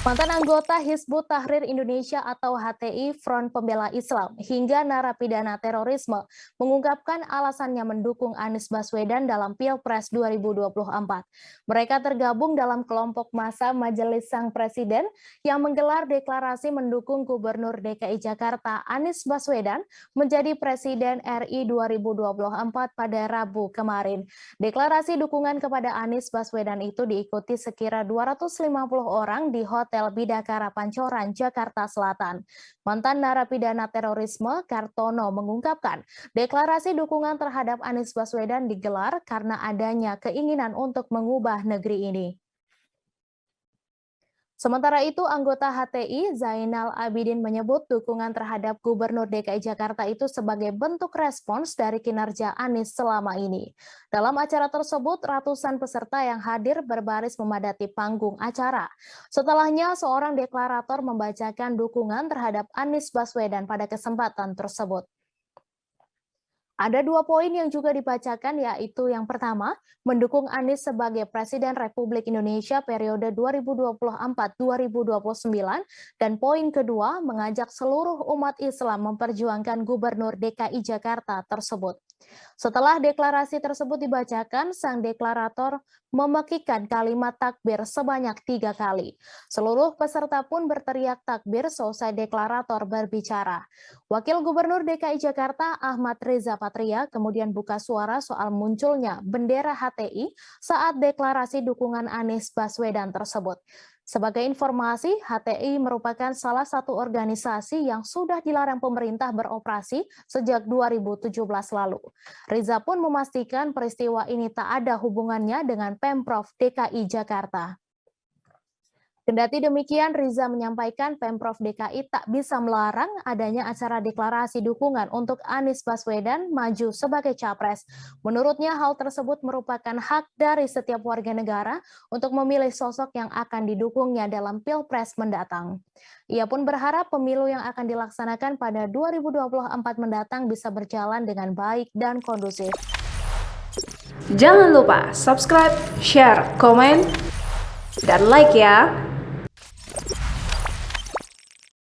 Mantan anggota Hizbut Tahrir Indonesia atau HTI Front Pembela Islam hingga narapidana terorisme mengungkapkan alasannya mendukung Anies Baswedan dalam Pilpres 2024. Mereka tergabung dalam kelompok massa Majelis Sang Presiden yang menggelar deklarasi mendukung Gubernur DKI Jakarta Anies Baswedan menjadi Presiden RI 2024 pada Rabu kemarin. Deklarasi dukungan kepada Anies Baswedan itu diikuti sekira 250 orang di Hotel Bidakara Pancoran, Jakarta Selatan. Mantan narapidana terorisme Kartono mengungkapkan deklarasi dukungan terhadap Anies Baswedan digelar karena adanya keinginan untuk mengubah negeri ini. Sementara itu, anggota HTI Zainal Abidin menyebut dukungan terhadap Gubernur DKI Jakarta itu sebagai bentuk respons dari kinerja Anies selama ini. Dalam acara tersebut, ratusan peserta yang hadir berbaris memadati panggung acara. Setelahnya, seorang deklarator membacakan dukungan terhadap Anies Baswedan pada kesempatan tersebut. Ada 2 poin yang juga dibacakan, yaitu yang pertama, mendukung Anies sebagai Presiden Republik Indonesia periode 2024-2029, dan poin kedua, mengajak seluruh umat Islam memperjuangkan Gubernur DKI Jakarta tersebut. Setelah deklarasi tersebut dibacakan, sang deklarator memekikan kalimat takbir sebanyak 3 kali. Seluruh peserta pun berteriak takbir selesai deklarator berbicara. Wakil Gubernur DKI Jakarta Ahmad Riza Patria kemudian buka suara soal munculnya bendera HTI saat deklarasi dukungan Anies Baswedan tersebut. Sebagai informasi, HTI merupakan salah satu organisasi yang sudah dilarang pemerintah beroperasi sejak 2017 lalu. Riza pun memastikan peristiwa ini tak ada hubungannya dengan Pemprov DKI Jakarta. Kendati demikian, Riza menyampaikan Pemprov DKI tak bisa melarang adanya acara deklarasi dukungan untuk Anies Baswedan maju sebagai capres. Menurutnya, hal tersebut merupakan hak dari setiap warga negara untuk memilih sosok yang akan didukungnya dalam Pilpres mendatang. Ia pun berharap pemilu yang akan dilaksanakan pada 2024 mendatang bisa berjalan dengan baik dan kondusif. Jangan lupa subscribe, share, komen, dan like ya!